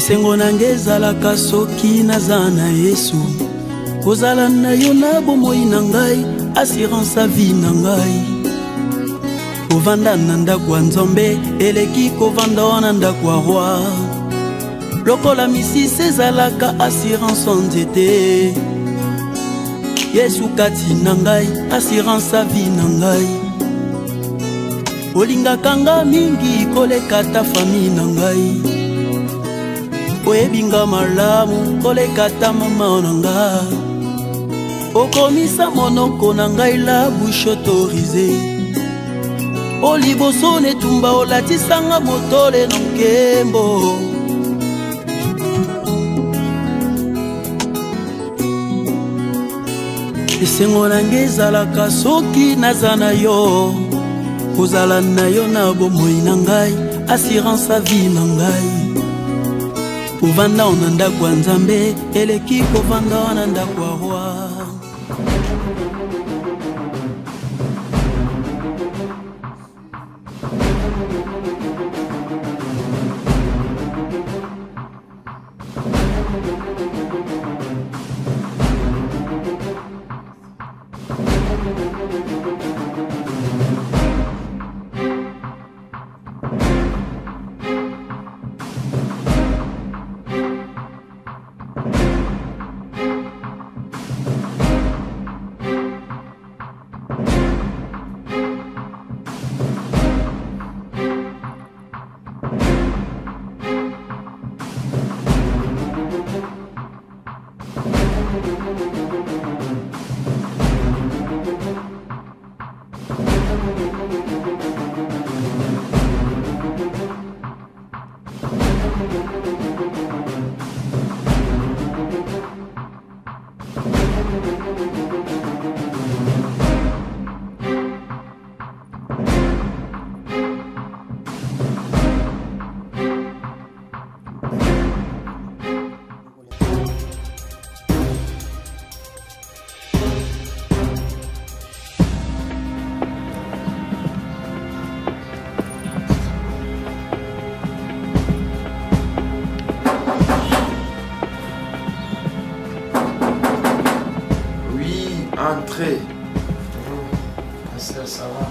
esengo nange ezalaka soki naza na Yesu kozala na yo na bomoi na ngai assurance a vie na ngai kovanda na ndako ya Nzambe eleki kovanda wana ndako ya roi lokola misisi ezalaka assurance nzete Yesu kati na ngai assurance a vie na ngai olingaka nga mingi koleka ta famille na ngai oyebinga malamu koleka ta mama na nga okomisa monoko na ngai la bouche autorisée oliboso netumba olatisanga motole na nkembo esengo nange ezalaka soki naza na yo kozala na yo na bomoi na ngai assurance a vie na ngai kovanda na ndako ya Nzambe eleki kovanda na ndako ya roi Entrez. Pasteur, ça va?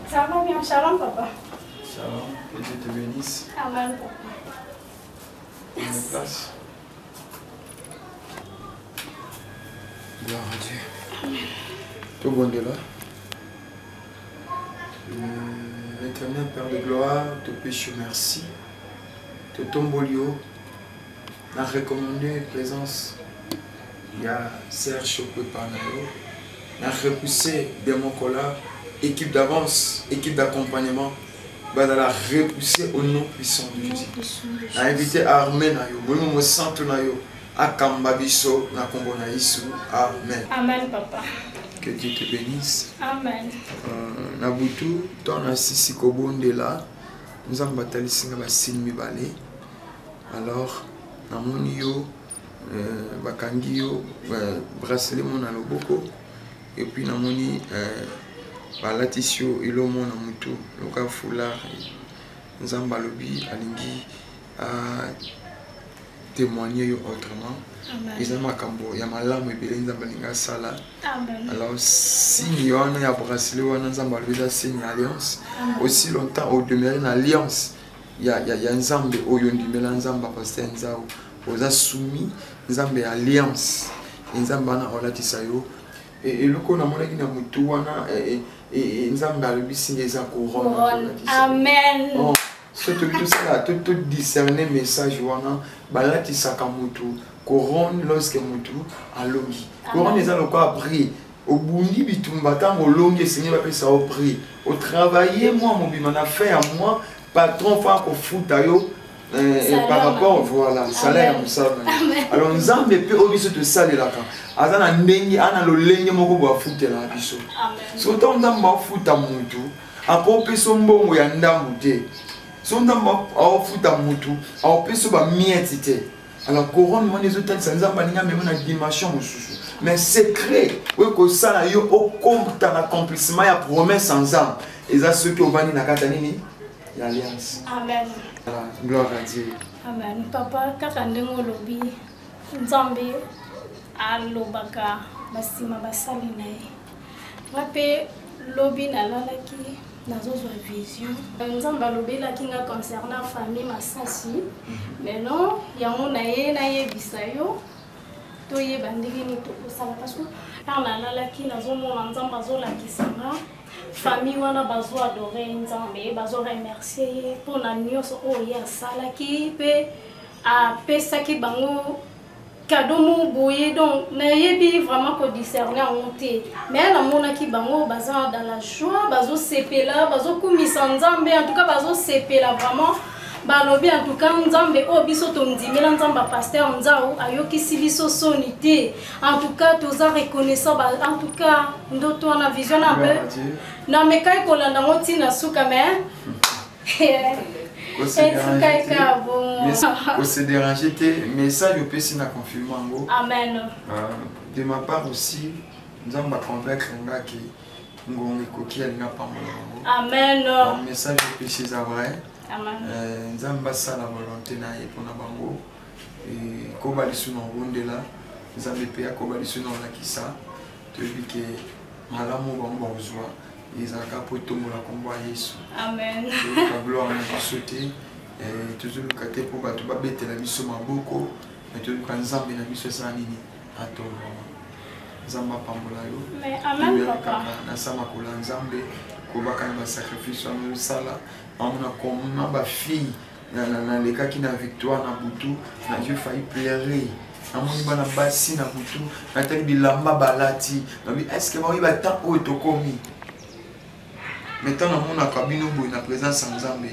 Ça va bien, shalom papa. Shalom, que Dieu te bénisse. Amen papa. Prenez place. Gloire à Dieu. Amen. Tout bon de là. L'éternel Père de gloire, te péche merci. Te tombolio. La recommandée présence. Il y a Serge Chopé Panayo. On a repoussé des Mokola, équipe d'avance, équipe d'accompagnement, on a repoussé au nom puissant de Jésus. On a invité Armen, on a centre à Kambabiso, na Kombona Isu. Amen. Amen, papa. Que Dieu te bénisse. Amen. Nabutu, ton assisi Kobonde là, nous avons bataillé Singa Sinmi Balé. Alors, Namonio, Bakangio, bracelet mon aloboko. Et puis namoni balatisio ilomo na mutu loka foulard nzamba lobi alingi a témoigner autrement. Ils ont makambo ya malamu ebele nzamba linga sala. Alors si nyona ya bracelet wana nzamba lobi za signe alliance aussi longtemps au demeurer une alliance ya nzambe oyo ndimela nzamba pasteur nzao oza soumis nzambe alliance nzamba na olatisa yo. Et le coup, on a mutu wana nzambe alobi des couronne. Amen. Surtout tout ça, tout discerner message wana balati sakamutu couronne lorsque mutu alongi. Couronne les aloko a pris au bundi bitumba tango longi Seigneur va ça au prix. Au travailler moi mon bimana fait à moi patron fa ko futa yo. Par rapport voilà salaire alors nzambe pe obiso te sale la kan azana ndenge ana lo lenge moko bo afutela biso so to nzambe afuta mutu akopeso mbongo ya ndambu te so nzambe afuta mutu akopeso ba mieti te alors couronne mon les autres nzambe ninga même na dimension mususu mais secret we ko sala yo au compte l'accomplissement ya promesse ensemble et ça ceux qui ont vani na kata nini l'alliance. Amen. Gloire à Dieu. Amen. Papa, kaka ndenge olobi Nzambe alobaka basima basali na ye. Nga mpe lobi nalalaki nazozwa vision. Nzambe alobelaki nga concernant famille Masasi. Mais non, yango na ye nayebisa yo toyeba ndenge nini tokosala parce que nalalaki nazomona Nzambe azolakisa nga famille wana bazo adorer Nzambe, bazo remercier ye mpona nyonso oyo ye asalaki mpe apesaki bango cadeau mo boye. Donc nayebi vraiment ko discerner en te mais namonaki bango baza dans la joie, bazo sepela, bazo kumisa Nzambe, en tout cas bazo sepela vraiment balobi en tout cas Nzambe o biso tondimela Nzambe pasteur Nzao ayokisi biso soni te. En tout cas toza reconnaissant en tout cas ndoto wana vision na be na mekai kolanda moti na suka mais Ko se déranger, mais ça je peux si na confirmer ngo. Amen. De ma part aussi, Nzamba convaincre nga ki ngongi koki alinga pambola ngo. Amen. Le message je peux c'est vrai. Amen. Nzamba sa la volonté na ye pona bango et ko balisu na rondela Nzambe pe akobalisu na lakisa to bike malamu bango bazwa. Ils ont capoté mon combat Yesu. Amen. La gloire à sauté. Toujours le côté pour battre la bête la mission maboko. Mais tout le temps Nzambe la mission sanini. Attends. Nzamba pambola yo. Mais amen papa. Na sama kola Nzambe ko bakana ba sacrifice na sala. Amuna comme ba fille na les cas qui na victoire na butu na Dieu failli pleurer. Amoni bana basi na butu na teki bilamba balati. Est-ce que ba ba temps o to komi. Maintenant, on a cabine où la présence en Nzambe,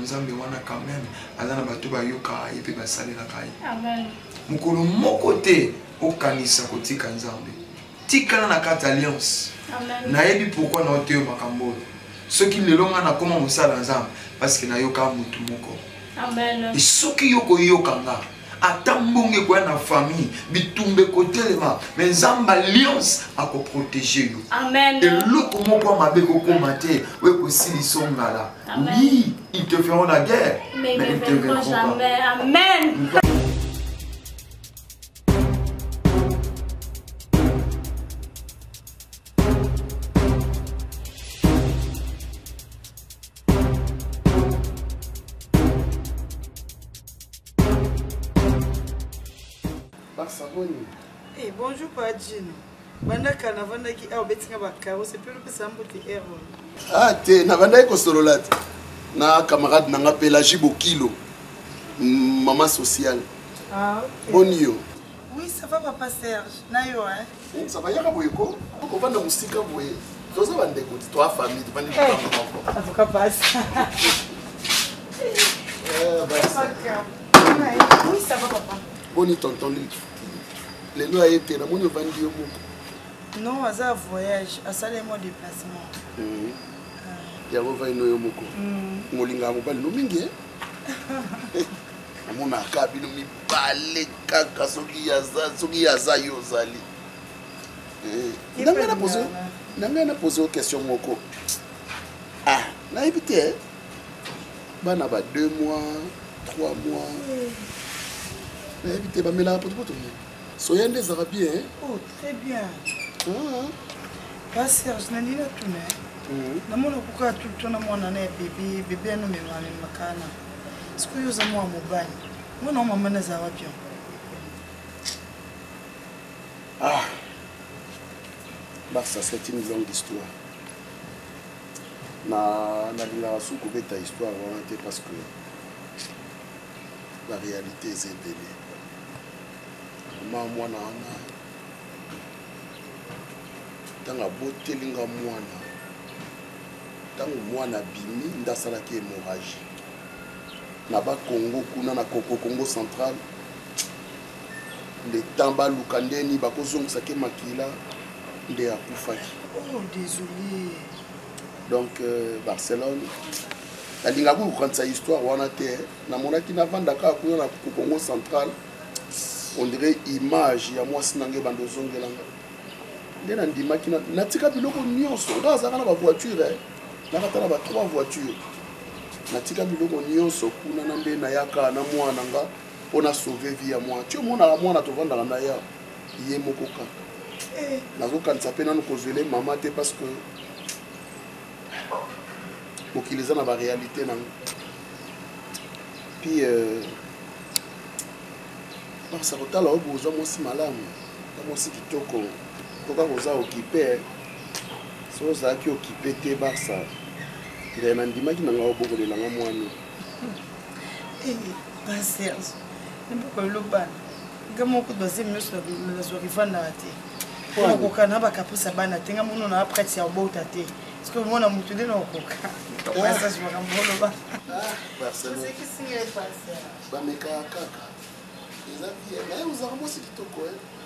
Nzambe wana quand même, azana bato ba yoka et puis ba sali la kai. Amen. Mukolo mon côté au kanisa côté Nzambe. Tika na carte alliance. Amen. Na yebi pourquoi na oteo makambo. Ceux qui le longa na comment on sala Nzambe parce que na yoka mutu moko. Amen. Et ceux qui yoko yokanga atambonge kwa na famille bitumbe kotelema mais Nzamba alliance a ko protéger yo. Amen. Et l'autre mot comme avec au commentaire, oui aussi ils sont là. Oui, ils te feront la guerre, mais ils te verront jamais. Amen. Eh, bonjour Padjino. Bandaka na vandaki a obetinga bakaro c'est plus que ça mbote error. Ah te na vandaki ko sololat. Na camarade nanga Pélagie Bokilo. Maman sociale. Ah OK. Bonio. Oui, ça va papa Serge. Na yo hein. Ça va yaka boyeko. Ko vanda musika boye. Toza bande ko toi famille, tu bande ko. En tout cas passe. Oui, ça va papa. Boni tonton Lit. Les lois étaient na moni vandi yo moko. Non, à voyage, à ça les mois déplacement. Ya va ino yo moko. Ngolinga mobali no mingi. Amona kabi no mibale kaka soki yaza yo zali. Nanga na poser une question moko. Ah, na évité. Bana ba 2 mois, 3 mois. Na évité ba mela pour tout. Soyez des Arabiens. Oh, très bien. Ah. Pas Serge, je n'ai pas tout. Na mona kuka tout na mona na bébé no me mama makana. Siku yo za mwa mobali. Mona mama na za wapi? Ah. Bah ça c'est une longue histoire. Na linga suku beta histoire vraiment parce que la réalité est délai. Mwana ana tanga botelinga mwana tango mwana bimi ndasalaki hémorragie na ba Congo kuna na Congo central le tamba lukandeni bakozongisa ke makila nde akufaki. Oh désolé. Donc Barcelone alinga ku kantsa histoire wana te na monaki na vandaka kuna na Congo central. On dirait image ya moi sinange bandozongelanga ndena ndimaki na tika biloko nyonso ngazaka na ba voiture na katana ba 3 voitures natika biloko nyonso kuna na nde nayaka na mwana nga mpona sauve vie ya mwana ti omonaka mwana tovandaka na ya ye moko kaka nazokanisa mpe nano kozwele mama te parce que mokili eza na baréalité nango puis barsa kotala oyo bozwa mwasi malamu na mwasi kitoko toka koza okipe so ozalaki okipe te barsa ngai nandimaki nanga obokolelanga mwani baserge nimpoko elobana nga moko deuxième nyonso nazwaki vandaka te mpona kokana bakapusa bana te nga mono na aprete ya obota te parceke omona motu nde na okoka basage makambo oloba bamekaka kaka eza vie naye ozalaka mwasi kitoko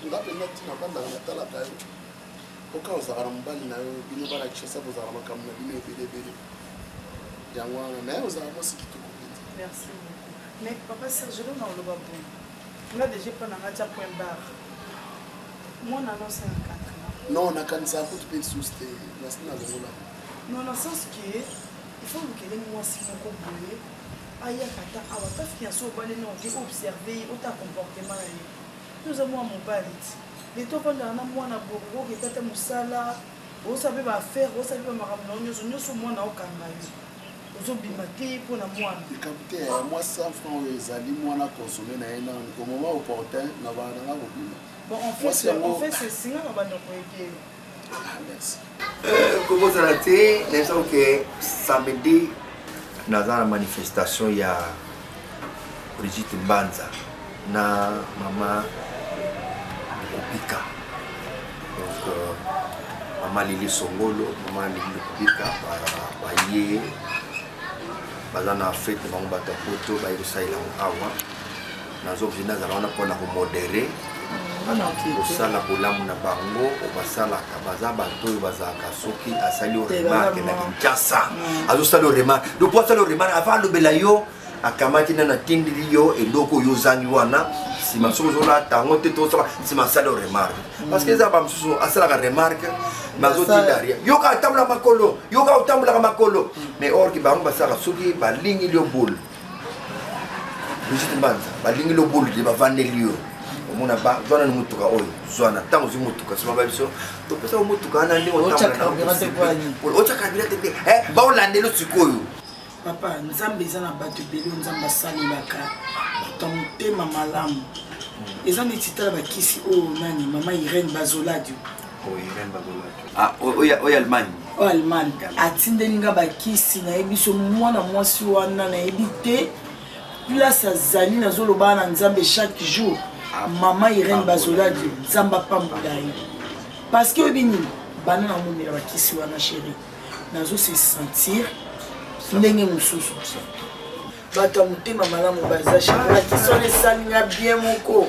nga mpenza ntina bandaka natalaka yo oka ozalaka na mobali na yo bino bana kishasa bozalaka makambo na bino ebelebele yango wana naye ozalaka mwasi kitoko merci beaucoup mais papa serge lo na oloba bon nga déjà mpo nanga tia point barre mwana nosala kaka non nakanisaka kutu mpe lisusu te nasi nazongola non na sens que il faut lukelenge mwasi moko boye ayaka ta awa ta fiance obaleni oke observe ye ota comportement na ye toza mwa mobali ti leto ovandaka na mwana boye oketa te mosala osabe baaffaire osabe bamakambo na yo nyonso mwana okanga ye ozobima te mpona mwana ekabute mwa 100 franc oyo ezali mwana consommer na ye nani au moment opportun na bana nanga kobima bon en fait c'est singa na bandako ekele merci kokozala te nayebi ke samedi naza na manifestation ya Brigitte Mbanza na mama Kopika donc mama Lili Songolo mama Lili Kopika baye baza na fete bango bato ya poto baye kosalela awa nazobzi nazala wana mpona komodere kosala bolamu na bango basalaka baza bato oyo bazalaka soki asali oremarke na Kinshasa azosala oremarke lopo asala oremarke avant alobela yo akamati na natindili yo eloko oyo ozangi wana nsima soki ozolata yango te tosala nsima asali oremarke parce que eza bamosusu asalaka remarke mazotinda ria yoka otambolaka makolo yoka otambolaka makolo mais orki bango basalaka soki balingili yo bole Brigitte Mbanza balingili yo bole te bavandeli yo omona ba zwana ni mutuka oyo zwana tango zi mutuka sima baliso topesa mutuka wana ndenge otakabila te baolandela sikoyo papa nzambe eza na bato ebele nzambe asalelaka bato ya motema malamu eza neti tala bakisi oyo nani mama Irene Bazoladio oyo Allemagne oyo Allemagne atindeli nga bakisi nayebi so mwana mwasi wana nayebi te place azali nazoloba na nzambe chaque jour mama Irene Bazoladio nzambe apambola ye parce que oyebi nini bana na momela bakisi wana chéri nazo se sentir ndenge mosusu bato ya motema malamu baza shakisone esalinga bien moko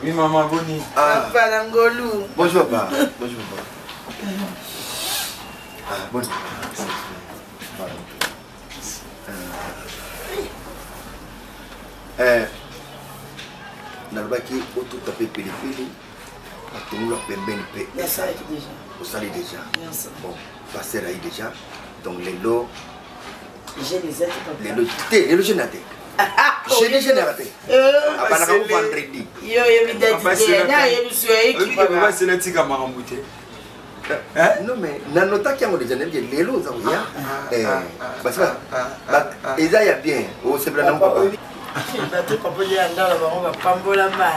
Oui, maman, Boni. Papa Langolou. Bonjour, papa. Bonjour, papa. Bonjour. nalobaki otuta mpe pilipili atongolwa pembeni mpe osali déjà bon paster ayi déjà donc lelo lelo je na te je na te abanaka ko vendredi basela tika makambo te non mais nanotaki yango déjà nayebi lelo oza koya eza ya bien osepela nango papa bato papa ya ndala bango bapambolama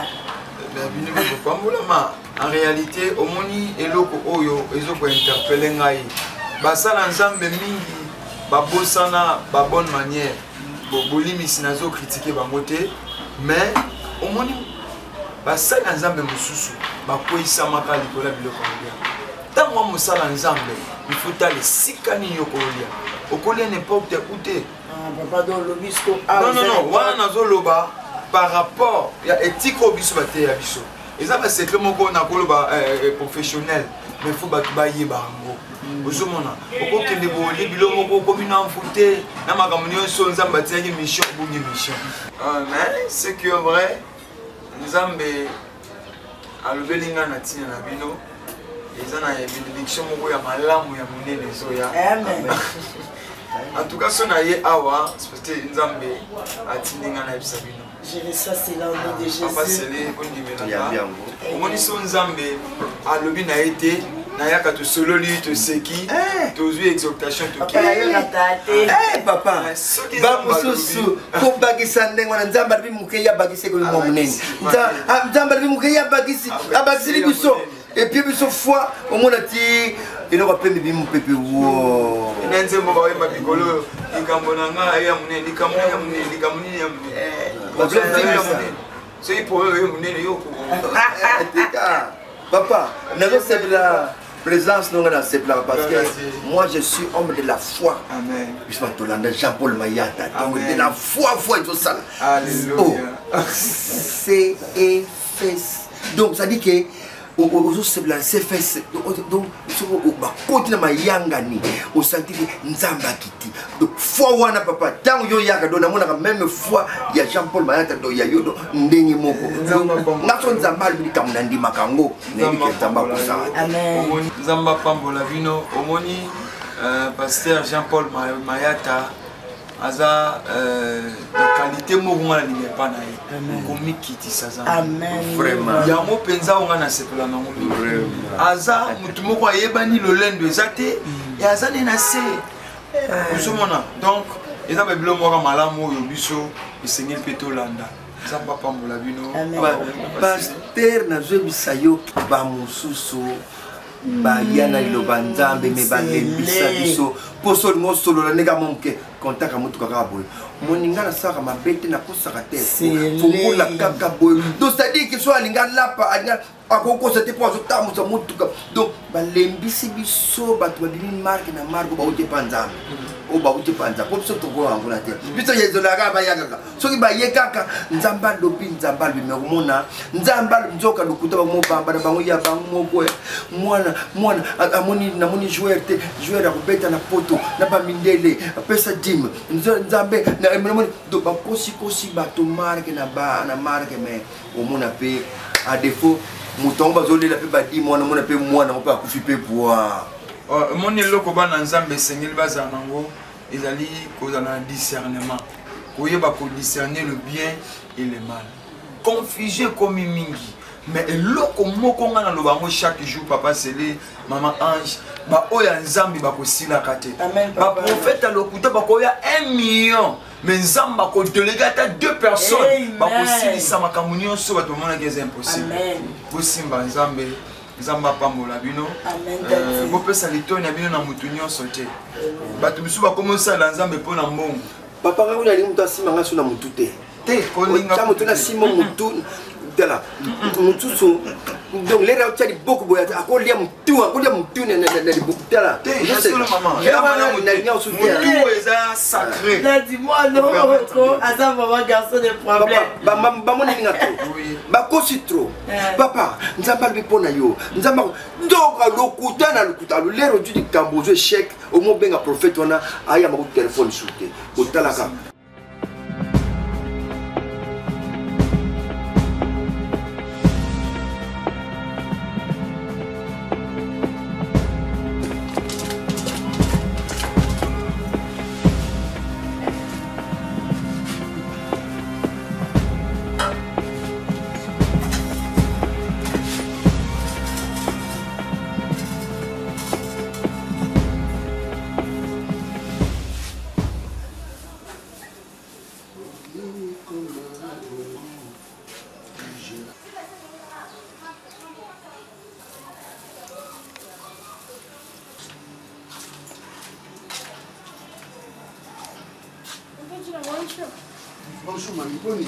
bapambolama en réalité omoni eloko oyo ezokointerpele ngai basala nzambe mingi babosana babonne manière bolimisi nazokritike bango te mais omoni basala nzambe mosusu bakweyisamaka likolo ya biloko kolia ntango mosala nzambe ifutala esika nini okolia okolia n'importe où te non wana nazoloba par rapport ya éthique oyo biso bateya biso eza basekre moko nakoloba professionnel mais faut bato bayeba yango ozomona okokende boye biloko okomi na mfute na makambo nyonso nzambe atiaki mission obungi mission mais ce qui est vrai nzambe alobeli nga na ntina na bino eza na bénédiction moko ya malamu ya monene ezoya en tout cas so na ye awa parce que nzambe atindi nga na yebisa bino je reçois cela au nom de Jésus. omoni so nzambe alobi na ye te nayaka tosololi toseki tozwi exaltation papa bamosusu kobakisa ndenge wana nzambe alobi moke ye abakisi ekomi mwa monene nzambe alobi moke ye abakisili biso epui biso foi omona ti eloko apembe bi mopepe wo na nzembo bayeba bikolo likambo na nga ya monene likambo ya monene likambo nini ya monene soki problème yo monene yo tika papa nazosepela présence non na sepela parce que moi je suis homme de la foi. Amen. Je suis Tolanda Jean-Paul Mayata. Donc de la foi et tout ça. Alléluia. C'est donc ça dit que aux sepela c'est fait donc ba continue mayanga ni au senti nzamba kiti. Donc foi wana papa tant yo yaka do na mona même foi ya Jean-Paul Mayata do ya yo do ndenge moko. Ngaso nzamba bi kamuna ndima kango ne ke nzamba ko sa. Amen. Nzamba pambola bino omoni pasteur Jean-Paul Mayata aza qualité moko ngana linga pa na ye komi kiti saza vraiment yango penza onga na sepela nango aza mutu moko ayebani lolendo ezate ya aza ne na se ozomona donc eza babilo moko malamu oyo biso esengeli mpe tolanda nzamba pambola bino pasteur nazwebisa yo bamosusu bayana liloba nzambe me balembisa biso po solingo osolola ndenge amonke kontaka motuka kaka boye moninga nasalaka mabe te nakosaka te fongola kaka boye donc c'est-à-dire que so alinga lapa alinga akokosa te po azotambusa motuka donc balembisi biso bato babimi marke na marke bauti epa nzambe oyo bauti epa nzambe po biso tokoyanguna te biso yezolaka bayakaka soki baye kaka nzambe alobi nzambe alobi me komona nzambe alobi nzoka lokuta bamobamba na bango ya bango moko mwana namoni joueur te joueur akobeta na poto na bamindele apesa dime nzambe namoni donc bakosikosi bato marke na marke me omona mpe a défaut mutongo bazolela pe badi mwana mona pe mwana ko pa kufi pe poa moni loko bana nzambe esengeli bazala nango ezali kozala na discernement koyeba kodiscerner le bien et le mal confusion komi mingi mais eloko moko nga na loba ngo chaque jour papa Sele maman Ange ba oya nzambe bakosilaka te ba prophète alokuta bakoya 1 million mais nzamba ko déléguer à 2 personnes bakosilisa makambo nyonso bato mona que c'est impossible bosimba nzambe nzamba pambola bino bopesa litoni ya bino na mutu nyonso te bato biso bakomosala nzambe mpo na mbongo papa nga kuna limutu asima nga so na mutu te kolinga mutu na simo mutu dela mutu so donc les gens qui beaucoup boya akolia mutu na beaucoup dela c'est le maman mutu eza sacré dis-moi non asa maman garçon de problème ba mona ninga to ba kosi trop papa nzamba bipona yo nzamba ndoka lokuta lo lero du kambozo échec au mo benga prophète wana aya ma téléphone souté otalaka Bonjour, mamie. Bonne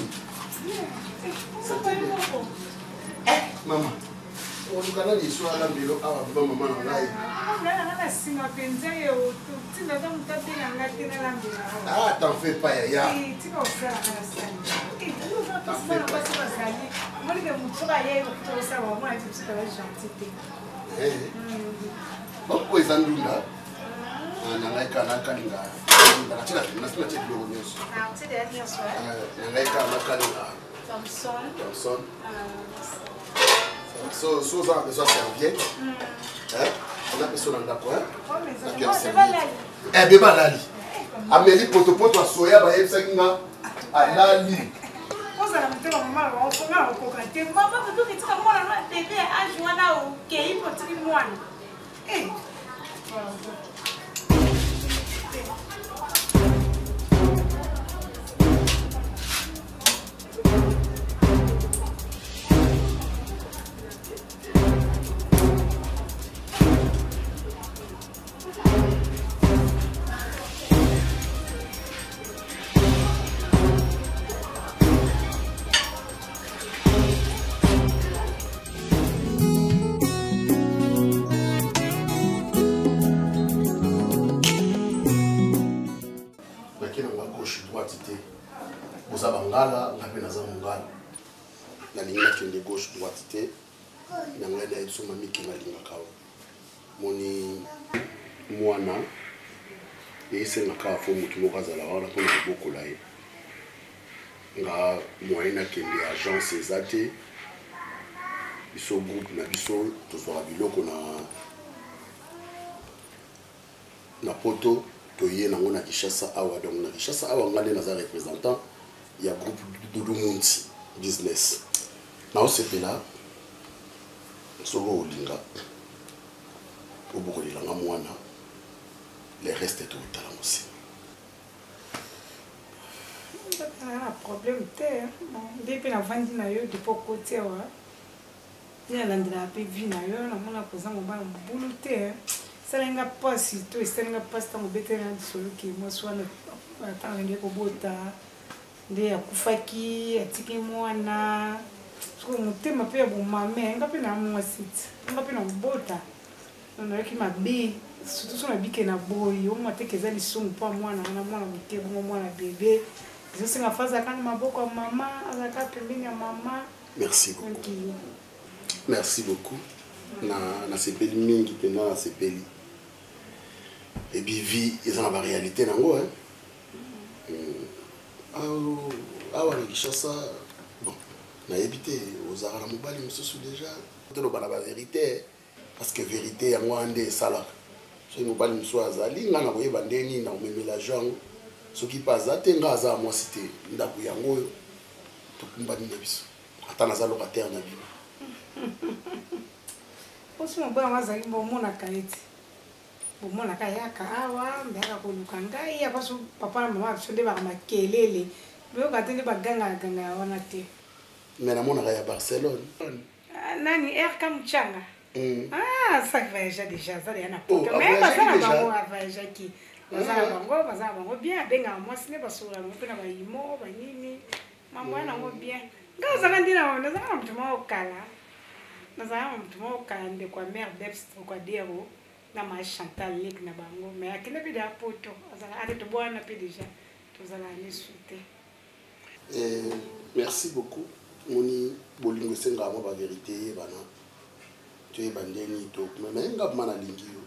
maman, on nous a dit soit la vélo à la maman en live. Ah, t'en fais pas, Yaya. Bon, où est Zandunda? Nanaika Nakalinga. Thompson. So ça besoin serviette. On a besoin d'accord. Eh bébé Lali. Amélie Potopoto à soya ba yebsa kinga alali. Oza na mtema mama wa ofunga okokate. Mama bado kitika mwana na bébé ajuana o kei potiki mwana. Ngala ngabe naza mongala na linga kende gauche droite te na ngala ya tsoma miki na linga kawo moni mwana ese ngaka fo mutu mokazala wala pona bokola ye nga moyena kende agence ezate biso groupe na biso tozwaka biloko na poto toye nango na Kinshasa awa donc na Kinshasa awa ngale naza représentant il y a un groupe Doudou Munti business. Dans ce pays-là, Sogo Olinga, au bout de la moana, les restes est au talent aussi. Un problème, depuis la fin du naïo, de pour côté, il y a l'endroit peu vu naïo, on a posé mon bain au boulot, ça n'a pas si tout, ça n'a pas tant de vétérans sur le qui, moi, soit attendre au bout de akufaki atiki mwana so mutema pe bomame ngapi na mwasiti ngapi na mbota nonaki mabe surtout so na bike na boy o matekeza lisungu pa mwana na mwana mutebo mwana bébé je sais nga faza kana maboko mama azaka pembeni ya mama. Merci beaucoup. Merci beaucoup. Na sepeli mingi pena sepeli et puis vie ils ont la réalité nango hein. Ah ouais, Kinshasa, bon, on a évité aux arabes mobali, mais c'est déjà. On a la vérité, parce que vérité, moi, on est salak. Si nous parlons de soi, Zali, on a envoyé Bandeni, on a mis l'argent. Ce qui passe, c'est que Gaza, moi, c'était Ndakuyango, tout le monde est bis. Attends, on a locataire, on a vu. Aussi, on peut avoir un bon monde à Kaïti. Bomona kayaka awa mbaka koluka ngai ya baso papa na mama bisonde ba makelele bo katende baganga ganga wana te mais na mona ya Barcelone nani Kamchanga ça voyage déjà ça yana poto mais ça na bango voyage ki bazala bango bien benga moi sine basura mo pena ba imo ba nini mambo yana ngo bien ngaza kandina wana za mtu okala nazama mtu okala nde kwa mère Debs kwa dero na ma Chantal Lek na bango mais akina bida poto azala arrête bwana pe déjà tozala ni souté. Merci beaucoup moni bolingo senga mo ba vérité bana tu es bandeni to mais ngap mana lingio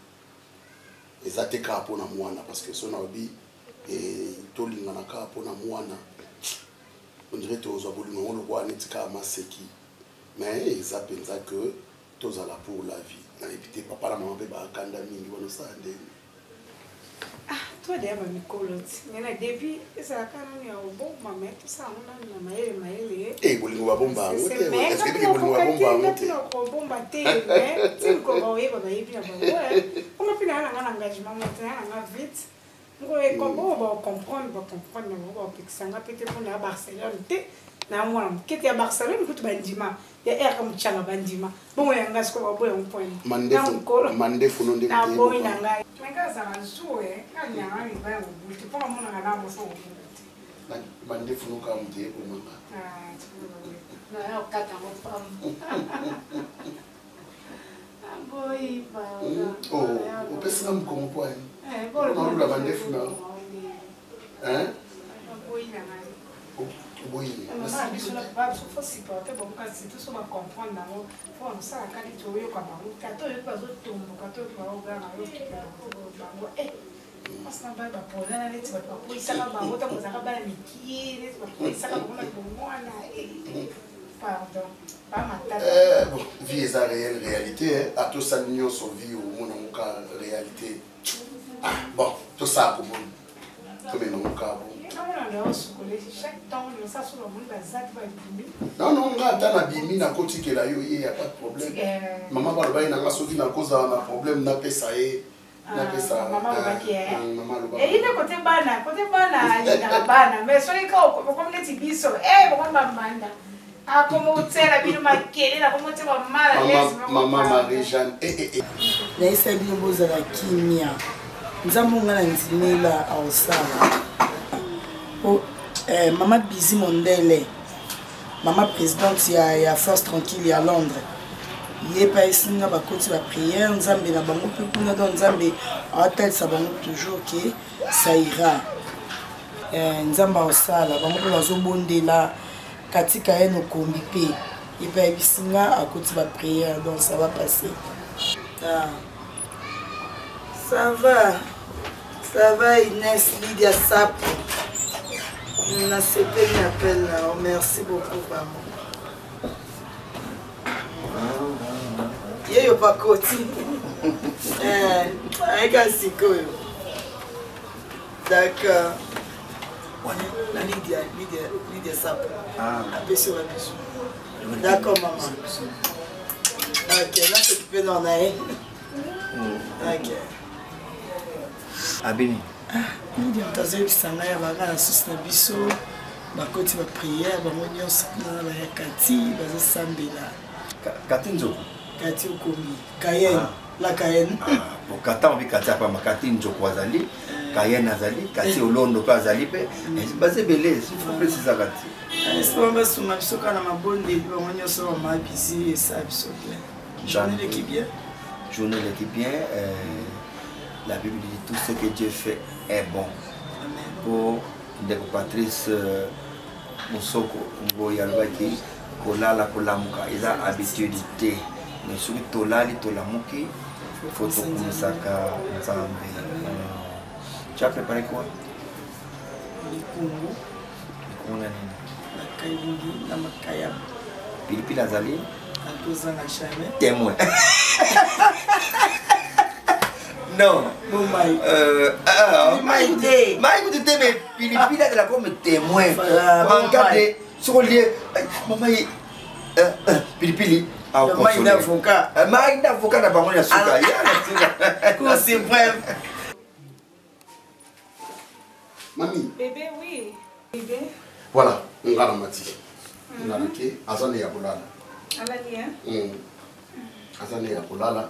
ezate ka pona mwana parce que son obi et to linga na ka pona mwana on dirait to zo bolingo on le voit netika maseki mais ezapenza que tozala pour la vie. Et papa la maman va kanda mingi wana sande toi derrière mikolo mais na début ça kana ya obo maman tout ça on a na maele bolingo ba bomba ngote est-ce que bolingo ba bomba ngote ko bomba te mais tin ko ba yeba ba yebi na ba on pina na engagement maintenant na vite ngo e ko ba comprendre ba pixanga peut-être pour na Barcelone te na mwana mkete ya Barcelone kutu bandima ya Kamchanga bandima bongo yanga sko ba boya point mandefu no ndenge na boy na ngai ngaza nzuwe kanya ngani ba ngobuti pona mona ngana mo so mandefu no ka mtie ko manga na yo kata mo pam Oh, o pensa não como pode? Não leva nem final. Hein? Oui. Se fosse para até bom, se tu só vai comprando, não, for não sabe aquele tu eu com banco, catou eu para o tombo, catou para o ganho, eu que para o banco, mas não vai para pôr na net, vai para pôr isso na banco, tá coisa acaba de miquir, vai pôr isso na banco, pardon, pas matar. Bon, vie eza réalité, à tous ça l'union sur vie ou mon cas réalité. Ah bon, tout ça pour bon, comme non cas bon. Non, non, on a dans bimi na koti que là il y a pas de problème. Maman va le na soki na cause na problème na pesa e na pesa. Maman va qui est. Et il est côté bana na bana, mais soki ko comme les tibiso, pourquoi mamanda. Ah comment tu sais la bino makele, la comment tu vas mal à l'aise. Maman Marie-Jeanne na isa bino boza la kimia. Nzambo ngana nzimela awsala. Maman Bizi Mondele, maman présidente ya Force Tranquille à Londres. Il pas ici na ba côté la prière, nzambe na bango pe kuna don nzambe atel sa bango toujours que ça ira. Nzamba osala bango pe bazo bondela katika eno kombi pe. Il pas ici na à côté la prière, donc ça va passer. Ah. Ça va Inès Lydia Sap. On a cédé un appel là. Oh, merci beaucoup, maman. Il y a pas côté. Avec un sico. D'accord. La Lydia Sap. Appel sur la biche. D'accord, maman. Ok, là c'est tu peux en aller. Ok. Abini. Lydia, mtazoyi bisanga ya baka na susi na biso bakoti ba prière bango nyonso kuna na ya kati bazosambela Kati nzoko. kati okomi Cayenne la Cayenne. Bon kata on vit kati apa makati nzoko azali Cayenne azali kati olondo pa azali pe base belé il faut préciser kati. Est-ce qu'on va sunga biso kana mabonde bango nyonso ba mabisi esa biso bien. Journée l'équipe bien. Journée l'équipe bien. La Bible dit tout ce que Dieu fait est bon. Pour Patrice Moussoko Ngoyalbaki, Kolala Kolamuka, ils ont habitude. Mais celui Tolali Tolamuki, il faut tout Saka Nzambe. Tu as préparé quoi? Les Congo. Les Congo. La Makaya. Pilipi Lazali. Témoin. Non. Maïdé, mais Philippe a de la comme témoin. En cas de sur le lieu, maman, Philippe, Maïdé avocat. Maïdé avocat n'a pas mon asuka. Cour suprême. Mamie. Bébé, oui. Bébé. Voilà, on va la mati. On a laqué, Azane Yakulala. Alani, hein? Azane Yakulala.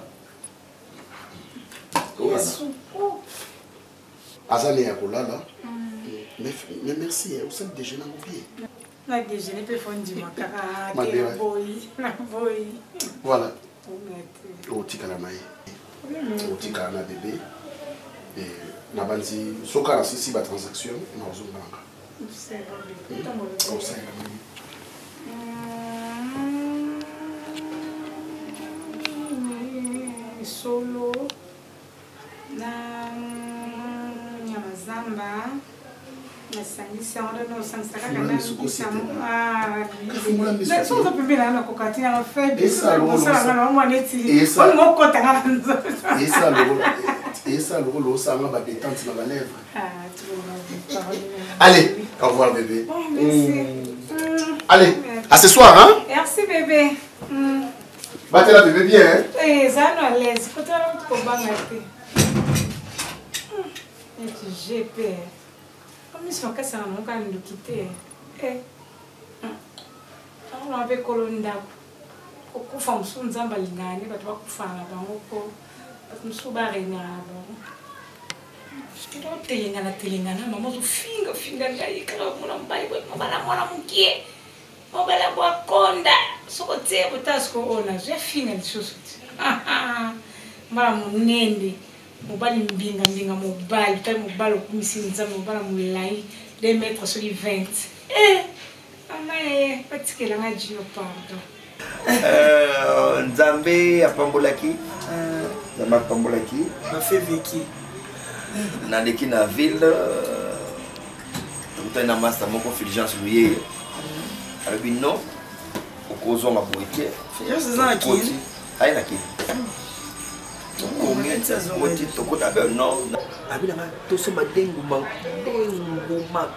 Azane Yakulala. Mais merci, vous savez déjeuner à oublier. On a déjeuner, peut faire du macaron, boy. Voilà. Au Tikalamaï. Au Tikalama bébé. Et Nabanzi, Soka, si la transaction, on a besoin de c'est bon. ça. Solo na nyamazamba na sangisi ndo no sangisa kaka na na so pembela na kokati na febe ça na mwa neti on mo kota na nzo ça le ça va détente dans la lèvre. Allez, au revoir bébé. Allez, à ce soir hein. Merci bébé. Battez la bébé bien hein. Eh, ça non laisse, faut pas trop bangater. Et tu GP. Comme si on casse un nom quand nous quitter. On avait colonda. Ko fam sun zamba lingani batho ba kufana bango ko msubarena bango. Ndo telengana mama zo finga ngai kala mona mbai mama la mona mukie. Mobala kwa konda. soko tie botasi ko ona zwe finga lisusu mara munende mobali mbinga mobali ta mobali okumisinza mobali mulai 2 mètres sur 20 amaye patikela nga jino pardon Nzambe apambolaki Nzambe apambolaki bafeveki naleki na ville tokutani na master moko Fulgence Luyeye alobi non okozonga boye te Fulgence eza na kini aye na kini moti tokota be non abilanga tosomba denguma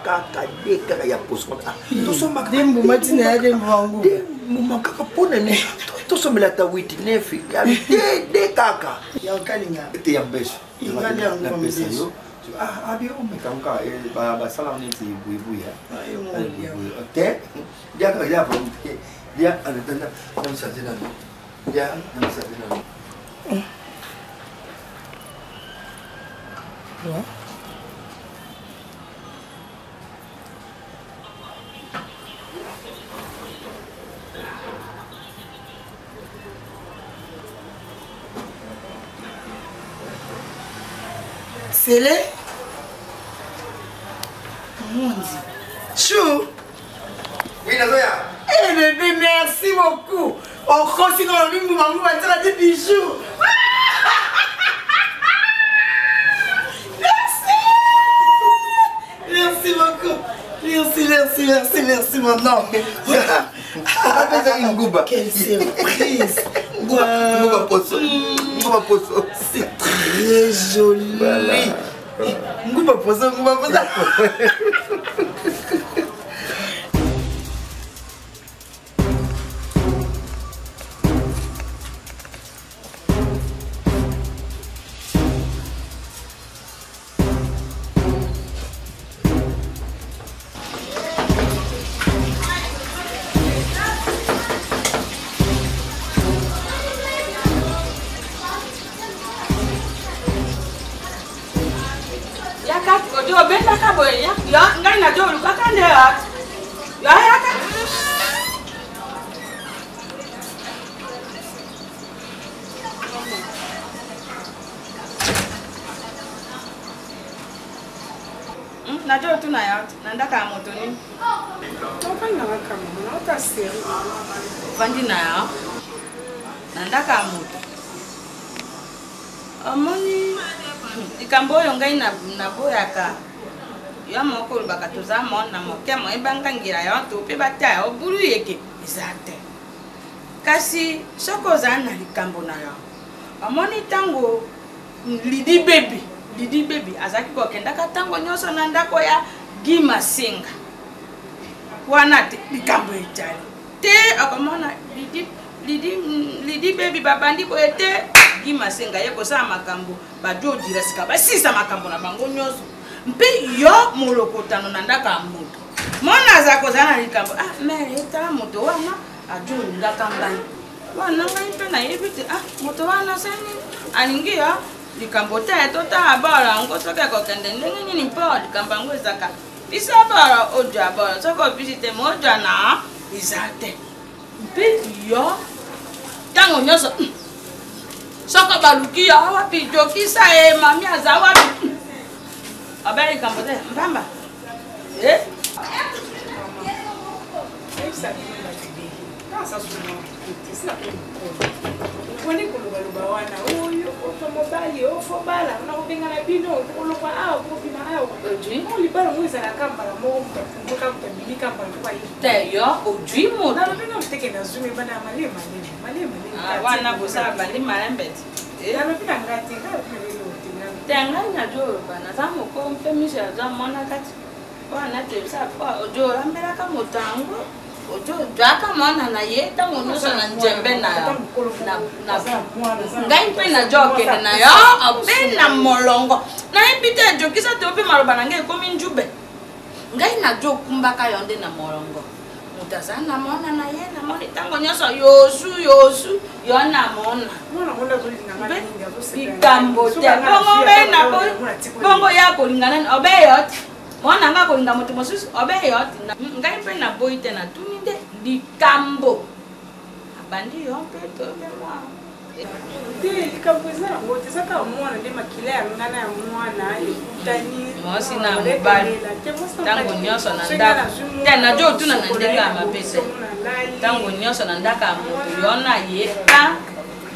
kaka de kaka ya poso tosomba denguma tina ya denguma denguma kaka pona ne tosomela ta 8 9 ya de kaka ya kalinga ete ya mbeso ingani ya pesa yo abi omekanka basala neti buibuya te dia ka dia pa dia anatanda namsazela dia namsazela ouais. C'est les Mondi. Chou. Oui, Nazoya. Eh bébé, merci beaucoup. On continue dans le même moment, on va dire des bijoux. Merci beaucoup. Merci maintenant. Quelle surprise. C'est très joli. Ngouba poso. Najua tunayat, nandaka moto ni. Toka na kama na utasiri. Vandi na. Nandaka moto. Amoni ikambo yo ngai na boyaka. Ya moko bakatuza mona mokemo ebanga ngira ya to pe bata obulu yeke izate. Kasi soko zana likambo na yo. Amoni tango Lidi baby azaki ko kenda katango nyoso na ndako ya Gima Singa. Wana te likambo etali. Te akamona Lidi baby babandi ko ete Gima Singa yeko sa makambo bajo dirasika basisa makambo na bango nyoso. Mpe yo molokotano na ndaka moto. Mona zako zana likambo mere etala moto wana ajo ngaka mbani. Wana ngai mpe na yebite moto wana sani alingi ya likambo te tota abara ngo soka ko kende ndenge ni mpo likambo ngo ezaka bisa abara ojo abara soko visite mojo na izate mpe yo tango nyoso soko baluki ya wapi jokisa mami azawa abara likambo te mbamba Kwani kulubaluba wana huyu otomobali ofobala unakubenga na bino ulupa kupima oji ulibala mwiza na kambala momba mboka kutambilika mbala kwa hiyo teyo oji mo na bino mteke na zume bana malema wana busara bandi malembeti na bino ngati ngalo tenga nyajo bana zamu ko mpemisha za mona kati wana tebisa kwa ojo ambela ka motango ojo jaka mona na yeta monoso na njembe na ngai mpe na joke na yo ope na molongo na ipite jokisa te ope maloba na ngai komi njube ngai na jo kumbaka yonde na molongo mutazana mona na ye na moni tango nyoso yosu yona mona ikambo te bongo be na bongo ya kolingana obe yote mwana nga kolinga moto mosusu obe yote ngai mpe na boite na tuni nde likambo bandi yo mpe tobema te likambo eza yango te ezaka mwana nde makila ya ngana ya mwana ekutani mwasi na mobali ntango nyonso na ndako te najo otuna na ndenge ya mabe te ntango nyonso na ndako ya moto yo na ye